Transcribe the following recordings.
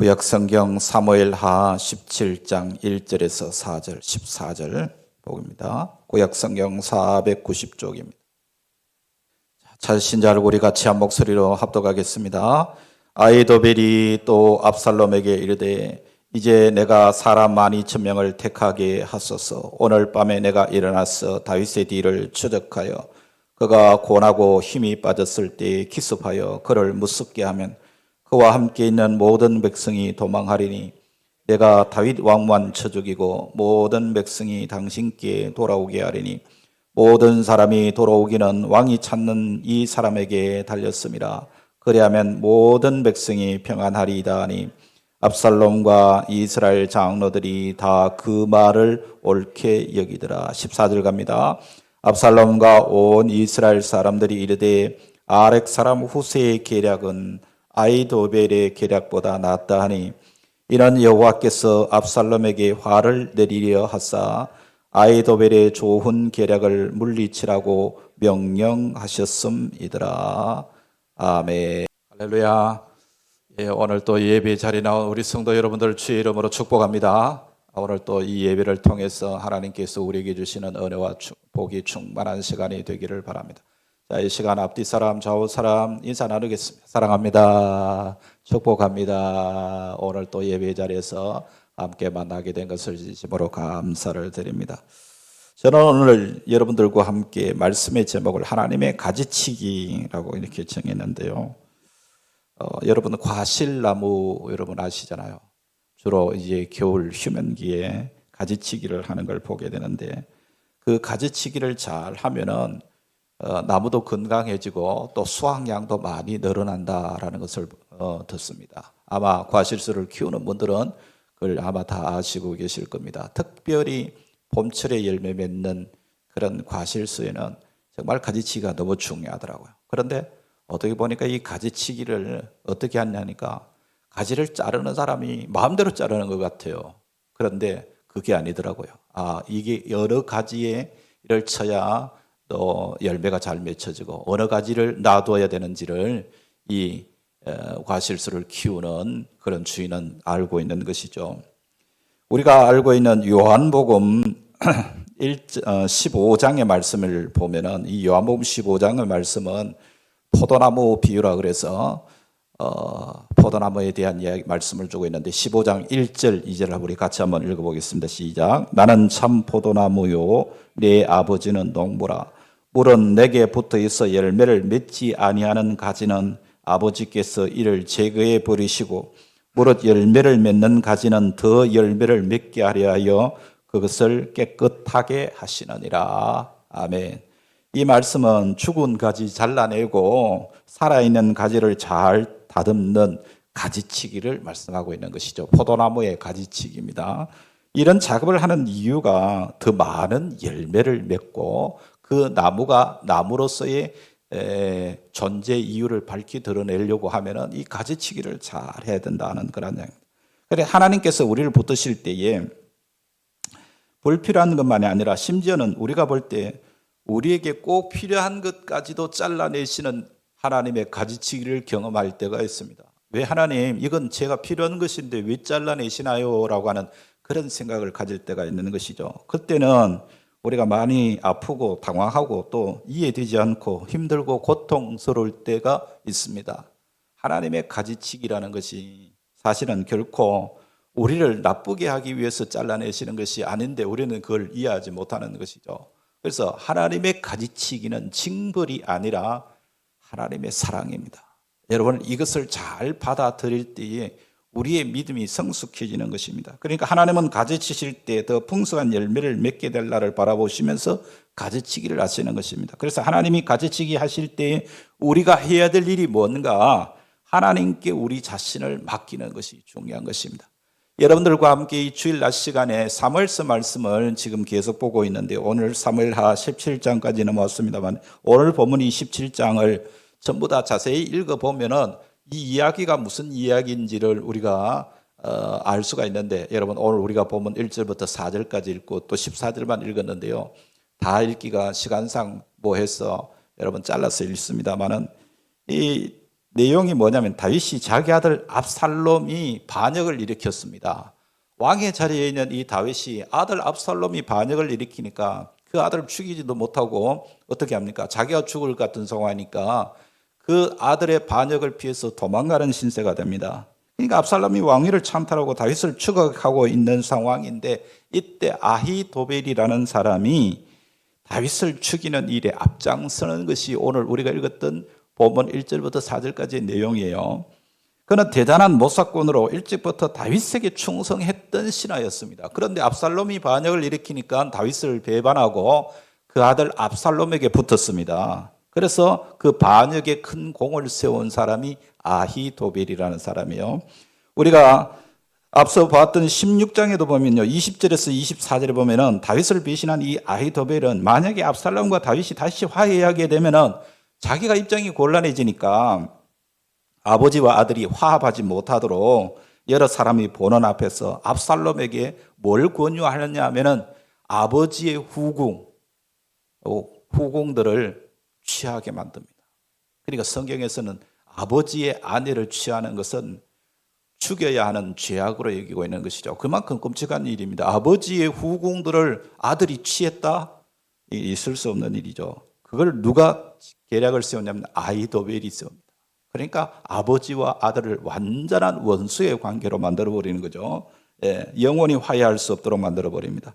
구약성경 사무엘하 17장 1절에서 4절, 14절 복입니다. 구약성경 490쪽입니다. 찾으신 자를 우리 같이 한 목소리로 합독하겠습니다. 아히도벨이 또 압살롬에게 이르되 이제 내가 사람 12,000명을 택하게 하소서. 오늘 밤에 내가 일어나서 다윗의 뒤를 추적하여 그가 고나고 힘이 빠졌을 때 기습하여 그를 무섭게 하면 그와 함께 있는 모든 백성이 도망하리니 내가 다윗 왕만 쳐 죽이고 모든 백성이 당신께 돌아오게 하리니 모든 사람이 돌아오기는 왕이 찾는 이 사람에게 달렸음이라. 그리하면 모든 백성이 평안하리이다 하니 압살롬과 이스라엘 장로들이 다 그 말을 옳게 여기더라. 14절 갑니다. 압살롬과 온 이스라엘 사람들이 이르되 아렉 사람 후세의 계략은 아히도벨의 계략보다 낫다 하니 이는 여호와께서 압살롬에게 화를 내리려 하사 아히도벨의 좋은 계략을 물리치라고 명령하셨음이더라. 아멘. 할렐루야. 오늘 또 예배 자리에 나온 우리 성도 여러분들 주의 이름으로 축복합니다. 오늘 또 이 예배를 통해서 하나님께서 우리에게 주시는 은혜와 복이 충만한 시간이 되기를 바랍니다. 자, 이 시간 앞뒤 사람 좌우 사람 인사 나누겠습니다. 사랑합니다. 축복합니다. 오늘 또 예배 자리에서 함께 만나게 된 것을 진심으로 감사를 드립니다. 저는 오늘 여러분들과 함께 말씀의 제목을 하나님의 가지치기라고 이렇게 정했는데요. 여러분 과실나무 여러분 아시잖아요. 주로 이제 겨울 휴면기에 가지치기를 하는 걸 보게 되는데 그 가지치기를 잘 하면은 나무도 건강해지고 또 수확량도 많이 늘어난다라는 것을 듣습니다. 아마 과실수를 키우는 분들은 그걸 아마 다 아시고 계실 겁니다. 특별히 봄철에 열매 맺는 그런 과실수에는 정말 가지치기가 너무 중요하더라고요. 그런데 어떻게 보니까 이 가지치기를 어떻게 하냐니까 가지를 자르는 사람이 마음대로 자르는 것 같아요. 그런데 그게 아니더라고요. 이게 여러 가지를 쳐야 또 열매가 잘 맺혀지고 어느 가지를 놔둬야 되는지를 이 과실수를 키우는 그런 주인은 알고 있는 것이죠. 우리가 알고 있는 요한복음 15장의 말씀을 보면은 이 요한복음 15장의 말씀은 포도나무 비유라 그래서 포도나무에 대한 이야기 말씀을 주고 있는데 15장 1절 2절을 우리 같이 한번 읽어보겠습니다. 시작. 나는 참 포도나무요 내 아버지는 농부라. 물은 내게 붙어 있어 열매를 맺지 아니하는 가지는 아버지께서 이를 제거해 버리시고 무릇 열매를 맺는 가지는 더 열매를 맺게 하려 하여 그것을 깨끗하게 하시느니라. 아멘. 이 말씀은 죽은 가지 잘라내고 살아있는 가지를 잘 다듬는 가지치기를 말씀하고 있는 것이죠. 포도나무의 가지치기입니다. 이런 작업을 하는 이유가 더 많은 열매를 맺고 그 나무가 나무로서의 존재 이유를 밝히 드러내려고 하면은 이 가지치기를 잘 해야 된다는 그런 이야기입니다. 그래 하나님께서 우리를 붙드실 때에 불필요한 것만이 아니라 심지어는 우리가 볼 때 우리에게 꼭 필요한 것까지도 잘라내시는 하나님의 가지치기를 경험할 때가 있습니다. 왜 하나님 이건 제가 필요한 것인데 왜 잘라내시나요? 라고 하는 그런 생각을 가질 때가 있는 것이죠. 그때는 우리가 많이 아프고 당황하고 또 이해되지 않고 힘들고 고통스러울 때가 있습니다. 하나님의 가지치기라는 것이 사실은 결코 우리를 나쁘게 하기 위해서 잘라내시는 것이 아닌데 우리는 그걸 이해하지 못하는 것이죠. 그래서 하나님의 가지치기는 징벌이 아니라 하나님의 사랑입니다. 여러분 이것을 잘 받아들일 때에 우리의 믿음이 성숙해지는 것입니다. 그러니까 하나님은 가지치실 때 더 풍성한 열매를 맺게 될 날을 바라보시면서 가지치기를 하시는 것입니다. 그래서 하나님이 가지치기 하실 때 우리가 해야 될 일이 뭔가 하나님께 우리 자신을 맡기는 것이 중요한 것입니다. 여러분들과 함께 이 주일 낮 시간에 사무엘서 말씀을 지금 계속 보고 있는데 오늘 사무엘하 17장까지 넘어왔습니다만 오늘 본문이 17장을 전부 다 자세히 읽어보면은 이 이야기가 무슨 이야기인지를 우리가 알 수가 있는데 여러분 오늘 우리가 보면 1절부터 4절까지 읽고 또 14절만 읽었는데요. 다 읽기가 시간상 뭐해서 여러분 잘라서 읽습니다만은 이 내용이 뭐냐면 다윗이 자기 아들 압살롬이 반역을 일으켰습니다. 왕의 자리에 있는 이 다윗이 아들 압살롬이 반역을 일으키니까 그 아들을 죽이지도 못하고 어떻게 합니까? 자기가 죽을 것 같은 상황이니까 그 아들의 반역을 피해서 도망가는 신세가 됩니다. 그러니까 압살롬이 왕위를 찬탈하고 다윗을 추격하고 있는 상황인데 이때 아히도벨이라는 사람이 다윗을 죽이는 일에 앞장서는 것이 오늘 우리가 읽었던 본문 1절부터 4절까지의 내용이에요. 그는 대단한 모사꾼으로 일찍부터 다윗에게 충성했던 신하였습니다. 그런데 압살롬이 반역을 일으키니까 다윗을 배반하고 그 아들 압살롬에게 붙었습니다. 그래서 그 반역에 큰 공을 세운 사람이 아히도벨이라는 사람이에요. 우리가 앞서 봤던 16장에도 보면요, 20절에서 24절에 보면은 다윗을 배신한 이 아히도벨은 만약에 압살롬과 다윗이 다시 화해하게 되면은 자기가 입장이 곤란해지니까 아버지와 아들이 화합하지 못하도록 여러 사람이 보는 앞에서 압살롬에게 뭘 권유하느냐 하면은 아버지의 후궁들을 취하게 만듭니다. 그러니까 성경에서는 아버지의 아내를 취하는 것은 죽여야 하는 죄악으로 여기고 있는 것이죠. 그만큼 끔찍한 일입니다. 아버지의 후궁들을 아들이 취했다? 있을 수 없는 일이죠. 그걸 누가 계략을 세웠냐면 아히도벨이 세웁니다. 그러니까 아버지와 아들을 완전한 원수의 관계로 만들어버리는 거죠. 영원히 화해할 수 없도록 만들어버립니다.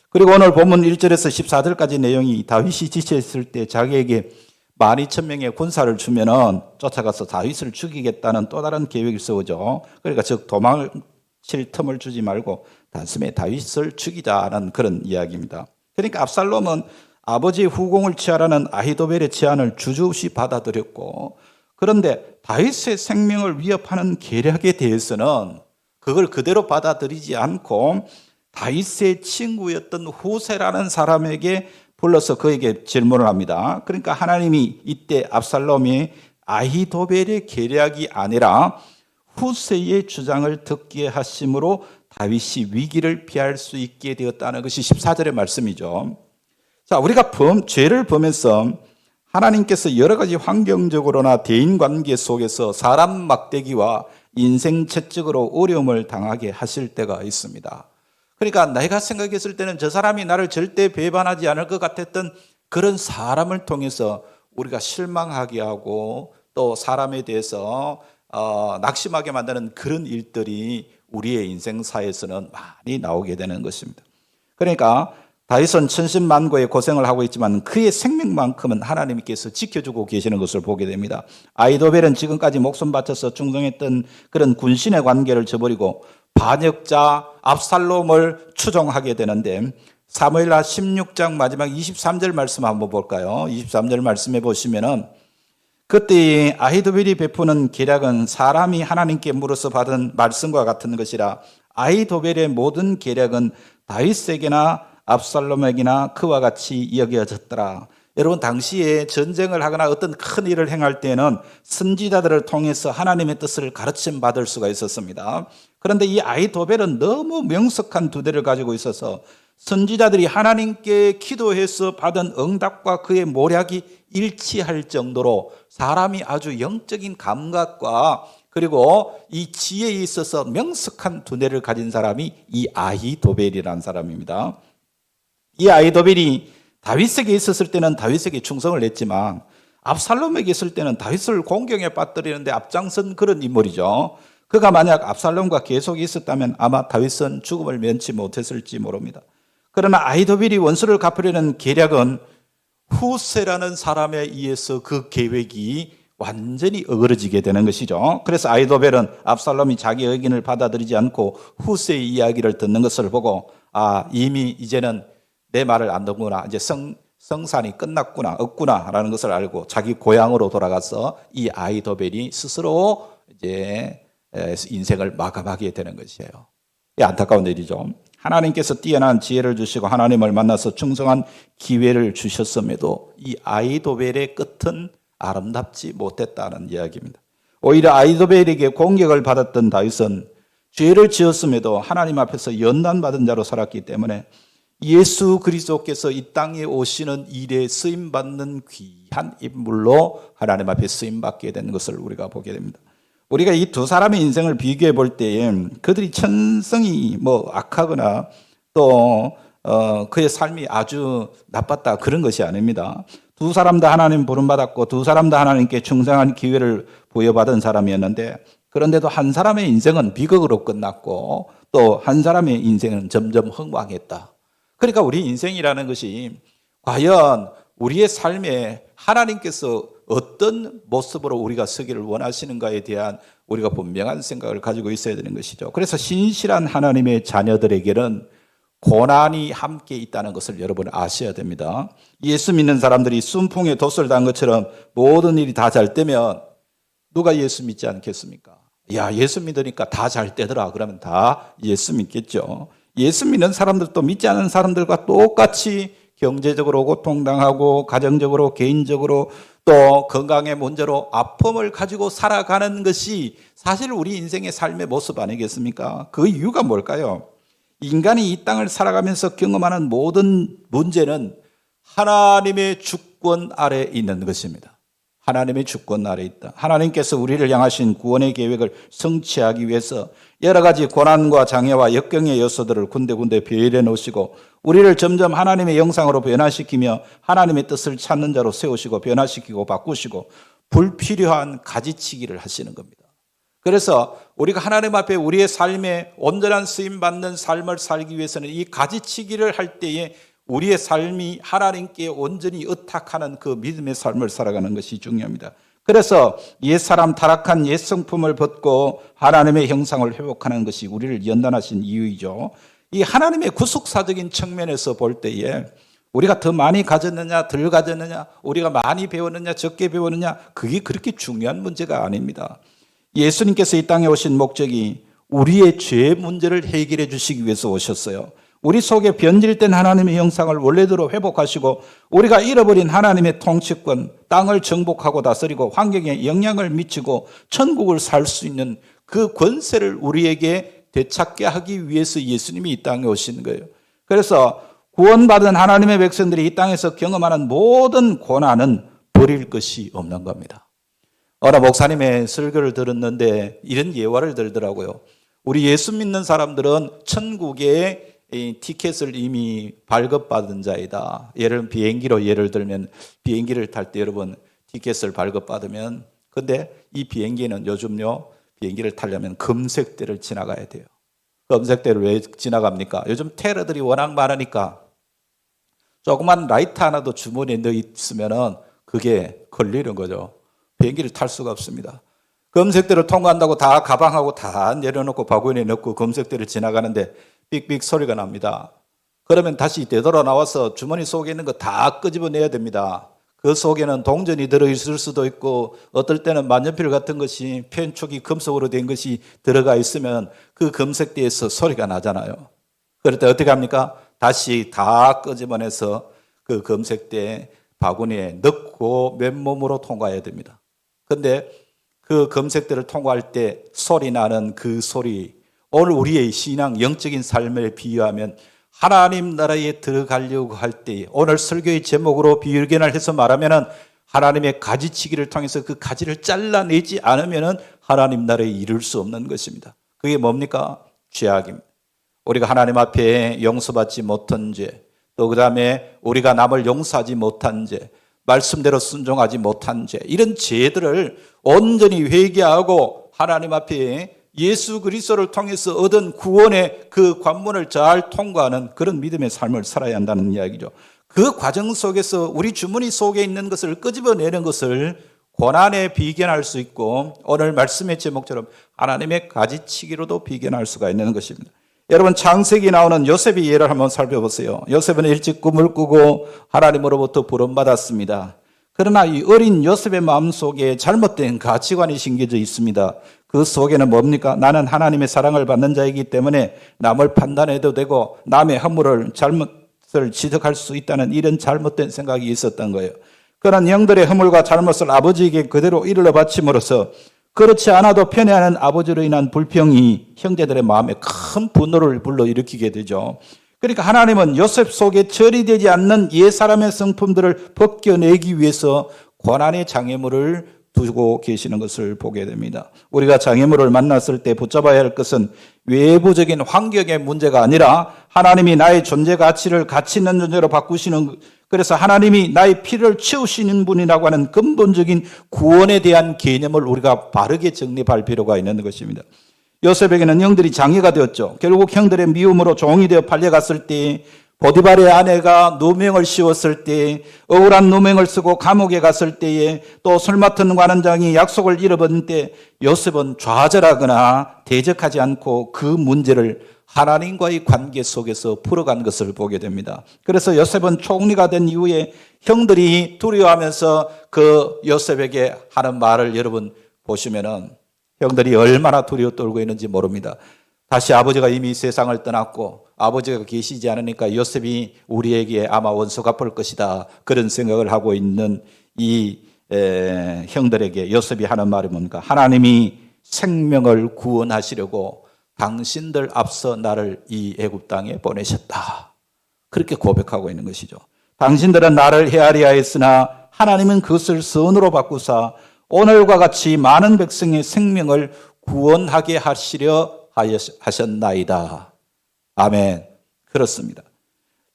그리고 오늘 본문 1절에서 14절까지 내용이 다윗이 지체했을 때 자기에게 12,000명의 군사를 주면은 쫓아가서 다윗을 죽이겠다는 또 다른 계획을 세우죠. 그러니까 즉 도망칠 틈을 주지 말고 단숨에 다윗을 죽이자는 그런 이야기입니다. 그러니까 압살롬은 아버지의 후궁을 취하라는 아히도벨의 제안을 주저없이 받아들였고, 그런데 다윗의 생명을 위협하는 계략에 대해서는 그걸 그대로 받아들이지 않고 다윗의 친구였던 후세라는 사람에게 불러서 그에게 질문을 합니다. 그러니까 하나님이 이때 압살롬이 아히도벨의 계략이 아니라 후세의 주장을 듣게 하심으로 다윗이 위기를 피할 수 있게 되었다는 것이 14절의 말씀이죠. 자, 우리가 죄를 범해서 하나님께서 여러 가지 환경적으로나 대인관계 속에서 사람 막대기와 인생 채찍으로 어려움을 당하게 하실 때가 있습니다. 그러니까 내가 생각했을 때는 저 사람이 나를 절대 배반하지 않을 것 같았던 그런 사람을 통해서 우리가 실망하게 하고 또 사람에 대해서 낙심하게 만드는 그런 일들이 우리의 인생사에서는 많이 나오게 되는 것입니다. 그러니까 다윗은 천신만고의 고생을 하고 있지만 그의 생명만큼은 하나님께서 지켜주고 계시는 것을 보게 됩니다. 아히도벨은 지금까지 목숨 바쳐서 충성했던 그런 군신의 관계를 저버리고 반역자 압살롬을 추종하게 되는데, 사무엘하 16장 마지막 23절 말씀 한번 볼까요? 23절 말씀해 보시면은 그때 아히도벨이 베푸는 계략은 사람이 하나님께 물어서 받은 말씀과 같은 것이라 아히도벨의 모든 계략은 다윗에게나 압살롬에게나 그와 같이 여겨졌더라. 여러분, 당시에 전쟁을 하거나 어떤 큰 일을 행할 때는 선지자들을 통해서 하나님의 뜻을 가르침 받을 수가 있었습니다. 그런데 이 아히도벨은 너무 명석한 두대를 가지고 있어서 선지자들이 하나님께 기도해서 받은 응답과 그의 모략이 일치할 정도로 사람이 아주 영적인 감각과 그리고 이 지혜에 있어서 명석한 두뇌를 가진 사람이 이 아히도벨이라는 사람입니다. 이 아히도벨이 다윗에게 있었을 때는 다윗에게 충성을 했지만 압살롬에게 있을 때는 다윗을 공경에 빠뜨리는데 앞장선 그런 인물이죠. 그가 만약 압살롬과 계속 있었다면 아마 다윗은 죽음을 면치 못했을지 모릅니다. 그러나 아히도벨이 원수를 갚으려는 계략은 후세라는 사람에 의해서 그 계획이 완전히 어그러지게 되는 것이죠. 그래서 아히도벨은 압살롬이 자기 의견을 받아들이지 않고 후세의 이야기를 듣는 것을 보고 이미 이제는 내 말을 안 듣구나, 이제 성산이 없구나 라는 것을 알고 자기 고향으로 돌아가서 이 아히도벨이 스스로 이제 인생을 마감하게 되는 것이에요. 안타까운 일이죠. 하나님께서 뛰어난 지혜를 주시고 하나님을 만나서 충성한 기회를 주셨음에도 이 아히도벨의 끝은 아름답지 못했다는 이야기입니다. 오히려 아히도벨에게 공격을 받았던 다윗은 죄를 지었음에도 하나님 앞에서 연단받은 자로 살았기 때문에 예수 그리스도께서 이 땅에 오시는 일에 쓰임받는 귀한 한 인물로 하나님 앞에 쓰임받게 된 것을 우리가 보게 됩니다. 우리가 이 두 사람의 인생을 비교해 볼 때에 그들이 천성이 악하거나 또 그의 삶이 아주 나빴다 그런 것이 아닙니다. 두 사람 다 하나님 부름받았고 두 사람 다 하나님께 충성한 기회를 부여받은 사람이었는데, 그런데도 한 사람의 인생은 비극으로 끝났고 또 한 사람의 인생은 점점 흥왕했다. 그러니까 우리 인생이라는 것이 과연 우리의 삶에 하나님께서 어떤 모습으로 우리가 서기를 원하시는가에 대한 우리가 분명한 생각을 가지고 있어야 되는 것이죠. 그래서 신실한 하나님의 자녀들에게는 고난이 함께 있다는 것을 여러분 아셔야 됩니다. 예수 믿는 사람들이 순풍에 돛을 단 것처럼 모든 일이 다 잘 되면 누가 예수 믿지 않겠습니까? 야, 예수 믿으니까 다 잘 되더라. 그러면 다 예수 믿겠죠. 예수 믿는 사람들도 믿지 않는 사람들과 똑같이 경제적으로 고통당하고 가정적으로 개인적으로 또 건강의 문제로 아픔을 가지고 살아가는 것이 사실 우리 인생의 삶의 모습 아니겠습니까? 그 이유가 뭘까요? 인간이 이 땅을 살아가면서 경험하는 모든 문제는 하나님의 주권 아래 있는 것입니다. 하나님의 주권 아래 있다. 하나님께서 우리를 향하신 구원의 계획을 성취하기 위해서 여러 가지 고난과 장애와 역경의 요소들을 군데군데 배열해 놓으시고 우리를 점점 하나님의 형상으로 변화시키며 하나님의 뜻을 찾는 자로 세우시고 변화시키고 바꾸시고 불필요한 가지치기를 하시는 겁니다. 그래서 우리가 하나님 앞에 우리의 삶에 온전한 쓰임받는 삶을 살기 위해서는 이 가지치기를 할 때에 우리의 삶이 하나님께 온전히 의탁하는 그 믿음의 삶을 살아가는 것이 중요합니다. 그래서 옛사람 타락한 옛 성품을 벗고 하나님의 형상을 회복하는 것이 우리를 연단하신 이유이죠. 이 하나님의 구속사적인 측면에서 볼 때에 우리가 더 많이 가졌느냐 덜 가졌느냐, 우리가 많이 배웠느냐 적게 배웠느냐, 그게 그렇게 중요한 문제가 아닙니다. 예수님께서 이 땅에 오신 목적이 우리의 죄 문제를 해결해 주시기 위해서 오셨어요. 우리 속에 변질된 하나님의 형상을 원래대로 회복하시고 우리가 잃어버린 하나님의 통치권, 땅을 정복하고 다스리고 환경에 영향을 미치고 천국을 살 수 있는 그 권세를 우리에게 되찾게 하기 위해서 예수님이 이 땅에 오신 거예요. 그래서 구원받은 하나님의 백성들이 이 땅에서 경험하는 모든 고난은 버릴 것이 없는 겁니다. 어느 목사님의 설교를 들었는데 이런 예화를 들더라고요. 우리 예수 믿는 사람들은 천국에 티켓을 이미 발급받은 자이다. 비행기로 예를 들면 비행기를 탈 때 여러분 티켓을 발급받으면, 근데 이 비행기는 요즘요 비행기를 타려면 검색대를 지나가야 돼요. 검색대를 왜 지나갑니까? 요즘 테러들이 워낙 많으니까 조그만 라이트 하나도 주머니에 넣어 있으면은 그게 걸리는 거죠. 비행기를 탈 수가 없습니다. 검색대를 통과한다고 다 가방하고 다 내려놓고 바구니에 넣고 검색대를 지나가는데 삑삑 소리가 납니다. 그러면 다시 되돌아 나와서 주머니 속에 있는 거 다 끄집어내야 됩니다. 그 속에는 동전이 들어있을 수도 있고 어떨 때는 만년필 같은 것이 편촉이 금속으로 된 것이 들어가 있으면 그 검색대에서 소리가 나잖아요. 그럴 때 어떻게 합니까? 다시 다 끄집어내서 그 검색대 바구니에 넣고 맨몸으로 통과해야 됩니다. 그런데 그 검색대를 통과할 때 소리 나는 그 소리, 오늘 우리의 신앙, 영적인 삶을 비유하면 하나님 나라에 들어가려고 할 때 오늘 설교의 제목으로 비유견을 해서 말하면 하나님의 가지치기를 통해서 그 가지를 잘라내지 않으면 하나님 나라에 이룰 수 없는 것입니다. 그게 뭡니까? 죄악입니다. 우리가 하나님 앞에 용서받지 못한 죄, 또 그 다음에 우리가 남을 용서하지 못한 죄, 말씀대로 순종하지 못한 죄, 이런 죄들을 온전히 회개하고 하나님 앞에 예수 그리스도를 통해서 얻은 구원의 그 관문을 잘 통과하는 그런 믿음의 삶을 살아야 한다는 이야기죠. 그 과정 속에서 우리 주머니 속에 있는 것을 끄집어내는 것을 고난에 비견할 수 있고 오늘 말씀의 제목처럼 하나님의 가지치기로도 비견할 수가 있는 것입니다. 여러분 창세기에 나오는 요셉의 예를 한번 살펴보세요. 요셉은 일찍 꿈을 꾸고 하나님으로부터 부름받았습니다. 그러나 이 어린 요셉의 마음속에 잘못된 가치관이 심겨져 있습니다. 그 속에는 뭡니까? 나는 하나님의 사랑을 받는 자이기 때문에 남을 판단해도 되고 남의 허물을 잘못을 지적할 수 있다는 이런 잘못된 생각이 있었던 거예요. 그런 영들의 허물과 잘못을 아버지에게 그대로 일러 바침으로써 그렇지 않아도 편애하는 아버지로 인한 불평이 형제들의 마음에 큰 분노를 불러일으키게 되죠. 그러니까 하나님은 요셉 속에 처리되지 않는 옛사람의 성품들을 벗겨내기 위해서 고난의 장애물을 두고 계시는 것을 보게 됩니다. 우리가 장애물을 만났을 때 붙잡아야 할 것은 외부적인 환경의 문제가 아니라 하나님이 나의 존재 가치를 가치 있는 존재로 바꾸시는, 그래서 하나님이 나의 피를 채우시는 분이라고 하는 근본적인 구원에 대한 개념을 우리가 바르게 정립할 필요가 있는 것입니다. 요셉에게는 형들이 장애가 되었죠. 결국 형들의 미움으로 종이 되어 팔려갔을 때, 보디발의 아내가 누명을 씌웠을 때, 억울한 누명을 쓰고 감옥에 갔을 때에, 또 술 맡은 관원장이 약속을 잃어버린 때 요셉은 좌절하거나 대적하지 않고 그 문제를 하나님과의 관계 속에서 풀어간 것을 보게 됩니다. 그래서 요셉은 총리가 된 이후에 형들이 두려워하면서 그 요셉에게 하는 말을 여러분 보시면은 형들이 얼마나 두려워 떨고 있는지 모릅니다. 다시 아버지가 이미 세상을 떠났고 아버지가 계시지 않으니까 요셉이 우리에게 아마 원수 갚을 것이다, 그런 생각을 하고 있는 이 형들에게 요셉이 하는 말이 뭡니까? 하나님이 생명을 구원하시려고 당신들 앞서 나를 이 애굽 땅에 보내셨다, 그렇게 고백하고 있는 것이죠. 당신들은 나를 헤아리야 했으나 하나님은 그것을 선으로 바꾸사 오늘과 같이 많은 백성의 생명을 구원하게 하시려 하셨나이다. 아멘. 그렇습니다.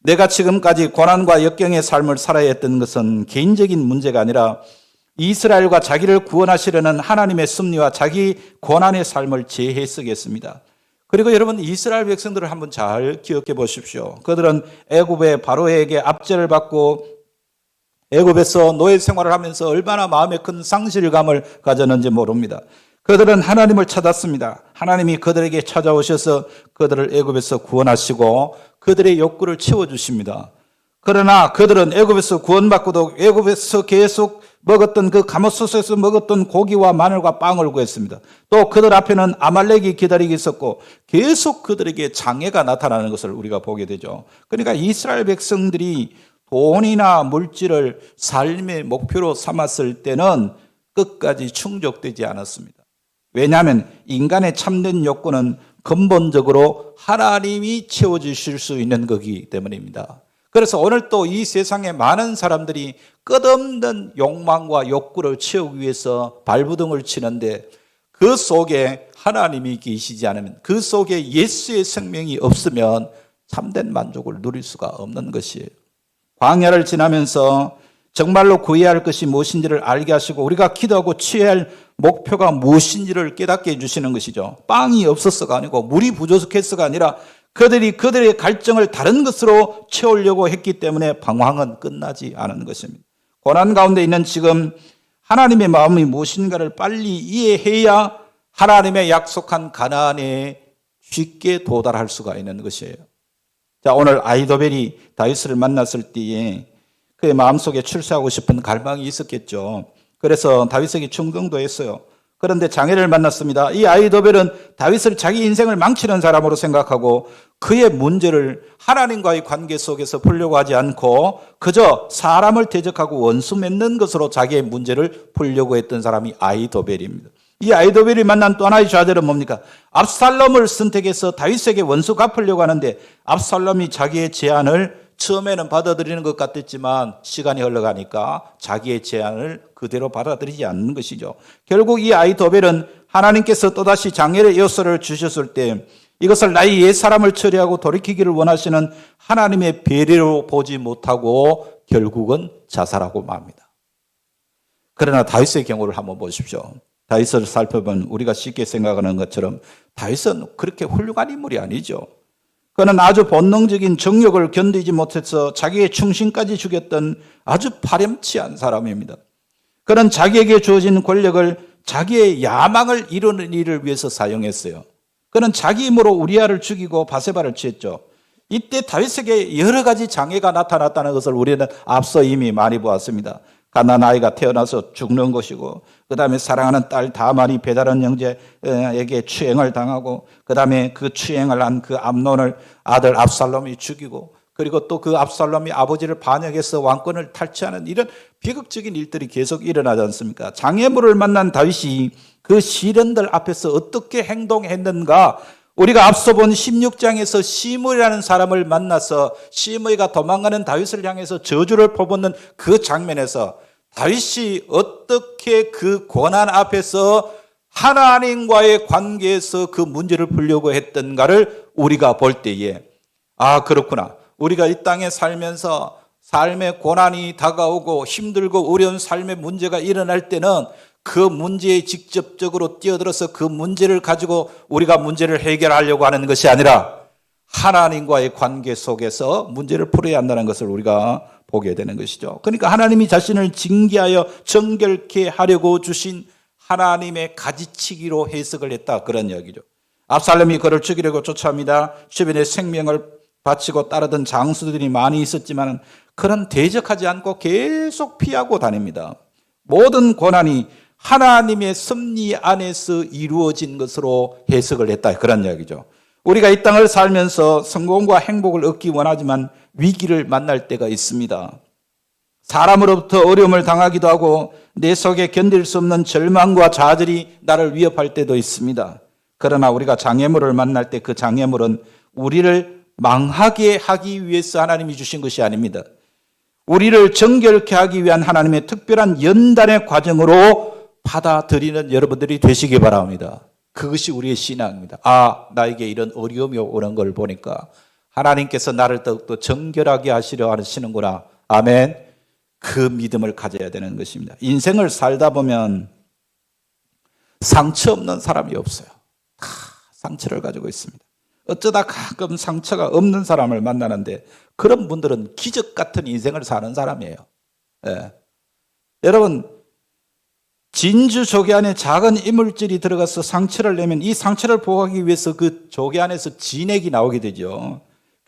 내가 지금까지 고난과 역경의 삶을 살아야 했던 것은 개인적인 문제가 아니라 이스라엘과 자기를 구원하시려는 하나님의 섭리와 자기 고난의 삶을 재해석했습니다. 그리고 여러분, 이스라엘 백성들을 한번 잘 기억해 보십시오. 그들은 애굽의 바로에게 압제를 받고 애굽에서 노예 생활을 하면서 얼마나 마음에 큰 상실감을 가졌는지 모릅니다. 그들은 하나님을 찾았습니다. 하나님이 그들에게 찾아오셔서 그들을 애굽에서 구원하시고 그들의 욕구를 채워주십니다. 그러나 그들은 애굽에서 구원받고도 애굽에서 계속 먹었던 그 가마솥에서 먹었던 고기와 마늘과 빵을 구했습니다. 또 그들 앞에는 아말렉이 기다리고 있었고 계속 그들에게 장애가 나타나는 것을 우리가 보게 되죠. 그러니까 이스라엘 백성들이 돈이나 물질을 삶의 목표로 삼았을 때는 끝까지 충족되지 않았습니다. 왜냐하면 인간의 참된 욕구는 근본적으로 하나님이 채워주실 수 있는 거기 때문입니다. 그래서 오늘 또 이 세상에 많은 사람들이 끝없는 욕망과 욕구를 채우기 위해서 발부둥을 치는데 그 속에 하나님이 계시지 않으면, 그 속에 예수의 생명이 없으면 참된 만족을 누릴 수가 없는 것이에요. 광야를 지나면서 정말로 구해야 할 것이 무엇인지를 알게 하시고 우리가 기도하고 취해야 할 목표가 무엇인지를 깨닫게 해주시는 것이죠. 빵이 없었어가 아니고 물이 부족했어가 아니라 그들의 갈증을 다른 것으로 채우려고 했기 때문에 방황은 끝나지 않은 것입니다. 고난 가운데 있는 지금 하나님의 마음이 무엇인가를 빨리 이해해야 하나님의 약속한 가나안에 쉽게 도달할 수가 있는 것이에요. 자, 오늘 아히도벨이 다윗을 만났을 때에 그의 마음속에 출세하고 싶은 갈망이 있었겠죠. 그래서 다윗에게 충동도 했어요. 그런데 장애를 만났습니다. 이 아히도벨은 다윗을 자기 인생을 망치는 사람으로 생각하고 그의 문제를 하나님과의 관계 속에서 풀려고 하지 않고 그저 사람을 대적하고 원수 맺는 것으로 자기의 문제를 풀려고 했던 사람이 아히도벨입니다. 이 아히도벨이 만난 또 하나의 좌절은 뭡니까? 압살롬을 선택해서 다윗에게 원수 갚으려고 하는데 압살롬이 자기의 제안을 처음에는 받아들이는 것 같았지만 시간이 흘러가니까 자기의 제안을 그대로 받아들이지 않는 것이죠. 결국 이 아히도벨은 하나님께서 또다시 장애의 요소를 주셨을 때 이것을 나의 옛사람을 처리하고 돌이키기를 원하시는 하나님의 배려로 보지 못하고 결국은 자살하고 맙니다. 그러나 다윗의 경우를 한번 보십시오. 다윗을 살펴보면 우리가 쉽게 생각하는 것처럼 다윗은 그렇게 훌륭한 인물이 아니죠. 그는 아주 본능적인 정욕을 견디지 못해서 자기의 충신까지 죽였던 아주 파렴치한 사람입니다. 그는 자기에게 주어진 권력을 자기의 야망을 이루는 일을 위해서 사용했어요. 그는 자기 힘으로 우리아를 죽이고 바세바를 취했죠. 이때 다윗에게 여러 가지 장애가 나타났다는 것을 우리는 앞서 이미 많이 보았습니다. 갓난 아이가 태어나서 죽는 것이고, 그 다음에 사랑하는 딸 다말이 베다른 형제에게 추행을 당하고, 그 다음에 그 추행을 한 그 암논을 아들 압살롬이 죽이고, 그리고 또 그 압살롬이 아버지를 반역해서 왕권을 탈취하는 이런 비극적인 일들이 계속 일어나지 않습니까? 장애물을 만난 다윗이 그 시련들 앞에서 어떻게 행동했는가? 우리가 앞서 본 16장에서 시므이라는 사람을 만나서 시므이가 도망가는 다윗을 향해서 저주를 퍼붓는 그 장면에서 다윗이 어떻게 그 고난 앞에서 하나님과의 관계에서 그 문제를 풀려고 했던가를 우리가 볼 때에, 아, 그렇구나. 우리가 이 땅에 살면서 삶의 고난이 다가오고 힘들고 어려운 삶의 문제가 일어날 때는 그 문제에 직접적으로 뛰어들어서 그 문제를 가지고 우리가 문제를 해결하려고 하는 것이 아니라 하나님과의 관계 속에서 문제를 풀어야 한다는 것을 우리가 보게 되는 것이죠. 그러니까 하나님이 자신을 징계하여 정결케 하려고 주신 하나님의 가지치기로 해석을 했다, 그런 이야기죠. 압살롬이 그를 죽이려고 쫓아옵니다. 주변에 생명을 바치고 따르던 장수들이 많이 있었지만 그는 대적하지 않고 계속 피하고 다닙니다. 모든 고난이 하나님의 섭리 안에서 이루어진 것으로 해석을 했다, 그런 이야기죠. 우리가 이 땅을 살면서 성공과 행복을 얻기 원하지만 위기를 만날 때가 있습니다. 사람으로부터 어려움을 당하기도 하고 내 속에 견딜 수 없는 절망과 좌절이 나를 위협할 때도 있습니다. 그러나 우리가 장애물을 만날 때 그 장애물은 우리를 망하게 하기 위해서 하나님이 주신 것이 아닙니다. 우리를 정결케 하기 위한 하나님의 특별한 연단의 과정으로 받아들이는 여러분들이 되시기 바랍니다. 그것이 우리의 신앙입니다. 아, 나에게 이런 어려움이 오는 걸 보니까 하나님께서 나를 더욱더 정결하게 하시려 하시는구나. 아멘. 그 믿음을 가져야 되는 것입니다. 인생을 살다 보면 상처 없는 사람이 없어요. 다 상처를 가지고 있습니다. 어쩌다 가끔 상처가 없는 사람을 만나는데 그런 분들은 기적 같은 인생을 사는 사람이에요. 예. 여러분, 진주 조개 안에 작은 이물질이 들어가서 상처를 내면 이 상처를 보호하기 위해서 그 조개 안에서 진액이 나오게 되죠.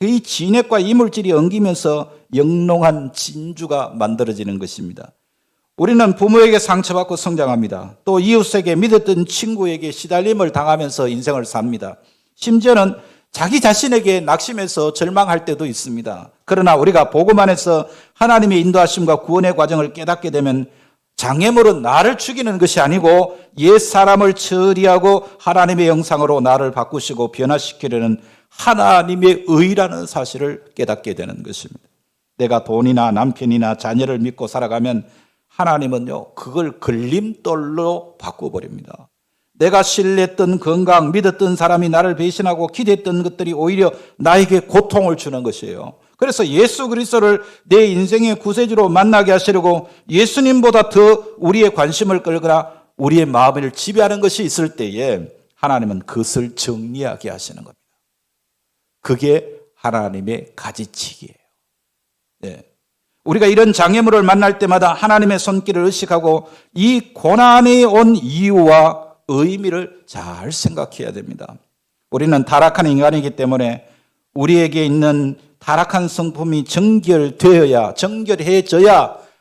이 진액과 이물질이 엉기면서 영롱한 진주가 만들어지는 것입니다. 우리는 부모에게 상처받고 성장합니다. 또 이웃에게 믿었던 친구에게 시달림을 당하면서 인생을 삽니다. 심지어는 자기 자신에게 낙심해서 절망할 때도 있습니다. 그러나 우리가 복음 안에서 하나님의 인도하심과 구원의 과정을 깨닫게 되면 장애물은 나를 죽이는 것이 아니고 옛 사람을 처리하고 하나님의 형상으로 나를 바꾸시고 변화시키려는 하나님의 의라는 사실을 깨닫게 되는 것입니다. 내가 돈이나 남편이나 자녀를 믿고 살아가면 하나님은요, 그걸 걸림돌로 바꿔버립니다. 내가 신뢰했던 건강, 믿었던 사람이 나를 배신하고 기대했던 것들이 오히려 나에게 고통을 주는 것이에요. 그래서 예수 그리스도를 내 인생의 구세주로 만나게 하시려고 예수님보다 더 우리의 관심을 끌거나 우리의 마음을 지배하는 것이 있을 때에 하나님은 그것을 정리하게 하시는 겁니다. 그게 하나님의 가지치기예요. 네. 우리가 이런 장애물을 만날 때마다 하나님의 손길을 의식하고 이 고난이 온 이유와 의미를 잘 생각해야 됩니다. 우리는 타락한 인간이기 때문에 우리에게 있는 타락한 성품이 정결해져야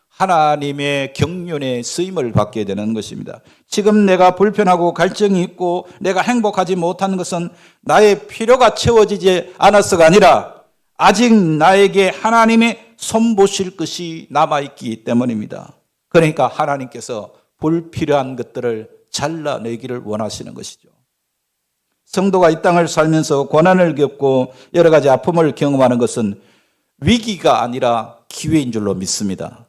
하나님의 경륜의 쓰임을 받게 되는 것입니다. 지금 내가 불편하고 갈증이 있고 내가 행복하지 못하는 것은 나의 필요가 채워지지 않아서가 아니라 아직 나에게 하나님의 손보실 것이 남아있기 때문입니다. 그러니까 하나님께서 불필요한 것들을 잘라내기를 원하시는 것이죠. 성도가 이 땅을 살면서 고난을 겪고 여러 가지 아픔을 경험하는 것은 위기가 아니라 기회인 줄로 믿습니다.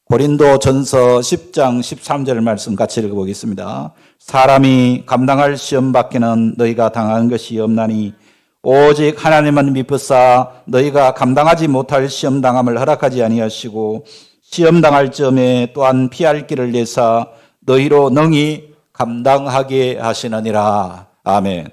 고린도전서 10장 13절 말씀 같이 읽어보겠습니다. 사람이 감당할 시험 밖에는 너희가 당한 것이 없나니 오직 하나님은 미쁘사 너희가 감당하지 못할 시험 당함을 허락하지 아니하시고 시험 당할 점에 또한 피할 길을 내사 너희로 능히 감당하게 하시느니라. 아멘.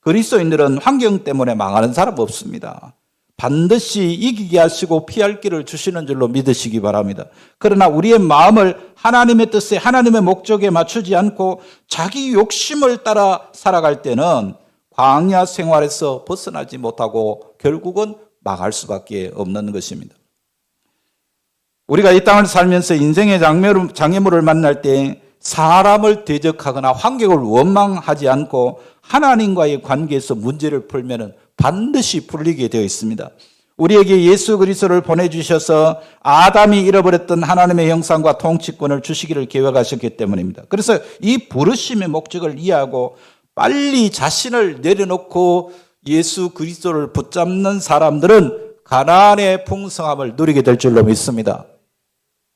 그리스도인들은 환경 때문에 망하는 사람 없습니다. 반드시 이기게 하시고 피할 길을 주시는 줄로 믿으시기 바랍니다. 그러나 우리의 마음을 하나님의 뜻에 하나님의 목적에 맞추지 않고 자기 욕심을 따라 살아갈 때는 광야 생활에서 벗어나지 못하고 결국은 망할 수밖에 없는 것입니다. 우리가 이 땅을 살면서 인생의 장애물을 만날 때 사람을 대적하거나 환경을 원망하지 않고 하나님과의 관계에서 문제를 풀면 반드시 풀리게 되어 있습니다. 우리에게 예수 그리스도를 보내주셔서 아담이 잃어버렸던 하나님의 형상과 통치권을 주시기를 계획하셨기 때문입니다. 그래서 이 부르심의 목적을 이해하고 빨리 자신을 내려놓고 예수 그리스도를 붙잡는 사람들은 가나안의 풍성함을 누리게 될 줄로 믿습니다.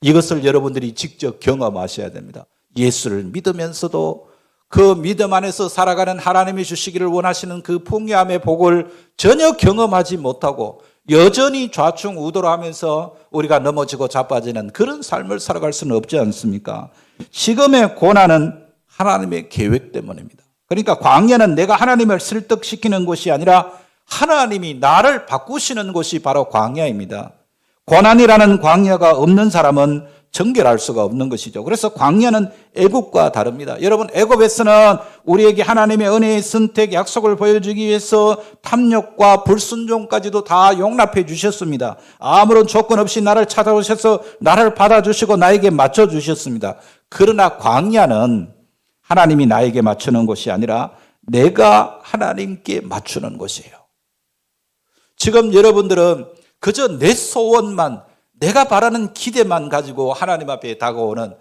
이것을 여러분들이 직접 경험하셔야 됩니다. 예수를 믿으면서도 그 믿음 안에서 살아가는 하나님이 주시기를 원하시는 그 풍요함의 복을 전혀 경험하지 못하고 여전히 좌충우돌하면서 우리가 넘어지고 자빠지는 그런 삶을 살아갈 수는 없지 않습니까? 지금의 고난은 하나님의 계획 때문입니다. 그러니까 광야는 내가 하나님을 설득시키는 곳이 아니라 하나님이 나를 바꾸시는 곳이 바로 광야입니다. 고난이라는 광야가 없는 사람은 정결할 수가 없는 것이죠. 그래서 광야는 애굽과 다릅니다. 여러분, 애굽에서는 우리에게 하나님의 은혜의 선택, 약속을 보여주기 위해서 탐욕과 불순종까지도 다 용납해 주셨습니다. 아무런 조건 없이 나를 찾아오셔서 나를 받아주시고 나에게 맞춰주셨습니다. 그러나 광야는 하나님이 나에게 맞추는 것이 아니라 내가 하나님께 맞추는 것이에요. 지금 여러분들은 그저 내 소원만, 내가 바라는 기대만 가지고 하나님 앞에 다가오는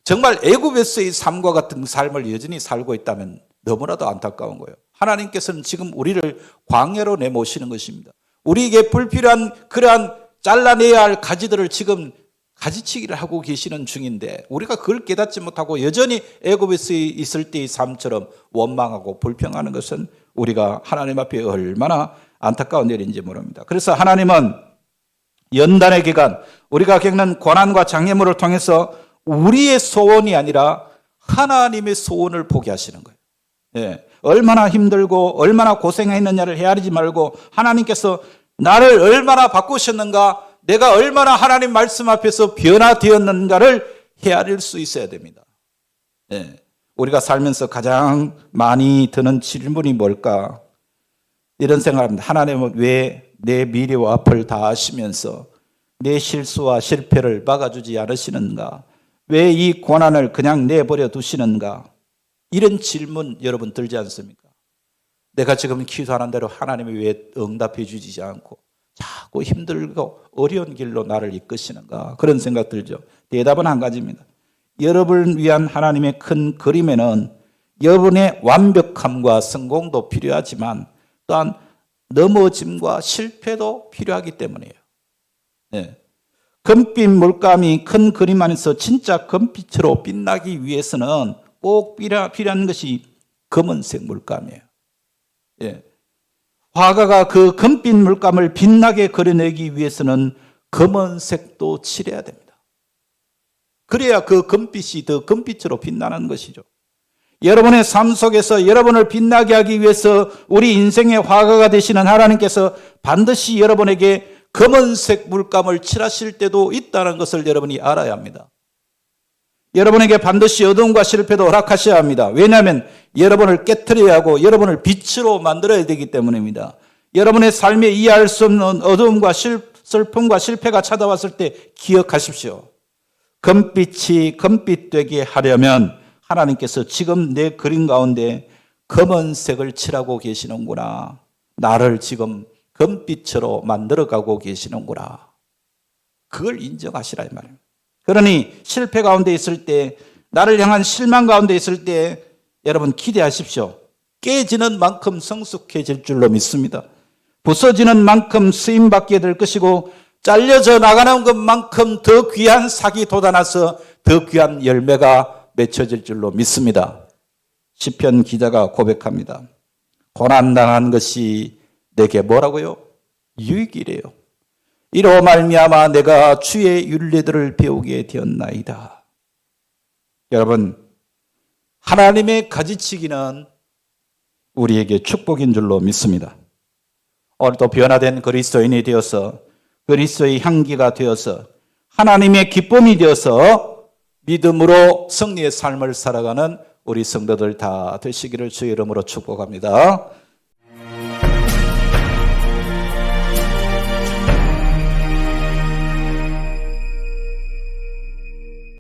정말 애굽에서의 삶과 같은 삶을 여전히 살고 있다면 너무나도 안타까운 거예요. 하나님께서는 지금 우리를 광야로 내모시는 것입니다. 우리에게 불필요한 그러한 잘라내야 할 가지들을 지금 가지치기를 하고 계시는 중인데 우리가 그걸 깨닫지 못하고 여전히 애굽에서 있을 때의 삶처럼 원망하고 불평하는 것은 우리가 하나님 앞에 얼마나 안타까운 일인지 모릅니다. 그래서 하나님은 연단의 기간, 우리가 겪는 고난과 장애물을 통해서 우리의 소원이 아니라 하나님의 소원을 보게 하시는 거예요. 예, 얼마나 힘들고 얼마나 고생했느냐를 헤아리지 말고 하나님께서 나를 얼마나 바꾸셨는가, 내가 얼마나 하나님 말씀 앞에서 변화되었는가를 헤아릴 수 있어야 됩니다. 예, 우리가 살면서 가장 많이 드는 질문이 뭘까? 이런 생각합니다. 하나님은 왜 내 미래와 앞을 다 아시면서 내 실수와 실패를 막아주지 않으시는가? 왜 이 고난을 그냥 내버려 두시는가? 이런 질문 여러분 들지 않습니까? 내가 지금 기도하는 대로 하나님이 왜 응답해 주지 않고 자꾸 힘들고 어려운 길로 나를 이끄시는가? 그런 생각 들죠. 대답은 한 가지입니다. 여러분을 위한 하나님의 큰 그림에는 여러분의 완벽함과 성공도 필요하지만 또한 넘어짐과 실패도 필요하기 때문이에요. 네. 금빛 물감이 큰 그림 안에서 진짜 금빛으로 빛나기 위해서는 꼭 필요한 것이 검은색 물감이에요. 예. 화가가 그 금빛 물감을 빛나게 그려내기 위해서는 검은색도 칠해야 됩니다. 그래야 그 금빛이 더 금빛으로 빛나는 것이죠. 여러분의 삶 속에서 여러분을 빛나게 하기 위해서 우리 인생의 화가가 되시는 하나님께서 반드시 여러분에게 검은색 물감을 칠하실 때도 있다는 것을 여러분이 알아야 합니다. 여러분에게 반드시 어두움과 실패도 허락하셔야 합니다. 왜냐하면 여러분을 깨트려야 하고 여러분을 빛으로 만들어야 되기 때문입니다. 여러분의 삶에 이해할 수 없는 어두움과 슬픔과 실패가 찾아왔을 때 기억하십시오. 금빛이 금빛되게 하려면 하나님께서 지금 내 그림 가운데 검은색을 칠하고 계시는구나. 나를 지금 금빛으로 만들어가고 계시는구나. 그걸 인정하시라 이 말입니다. 그러니 실패 가운데 있을 때, 나를 향한 실망 가운데 있을 때 여러분 기대하십시오. 깨지는 만큼 성숙해질 줄로 믿습니다. 부서지는 만큼 쓰임받게 될 것이고 잘려져 나가는 것만큼 더 귀한 삭이 돋아나서 더 귀한 열매가 맺혀질 줄로 믿습니다. 시편 기자가 고백합니다. 고난당한 것이 내게 뭐라고요? 유익이래요. 이로 말미암아 내가 주의 윤례들을 배우게 되었나이다. 여러분, 하나님의 가지치기는 우리에게 축복인 줄로 믿습니다. 오늘도 변화된 그리스도인이 되어서 그리스도의 향기가 되어서 하나님의 기쁨이 되어서 믿음으로 승리의 삶을 살아가는 우리 성도들 다 되시기를 주의 이름으로 축복합니다.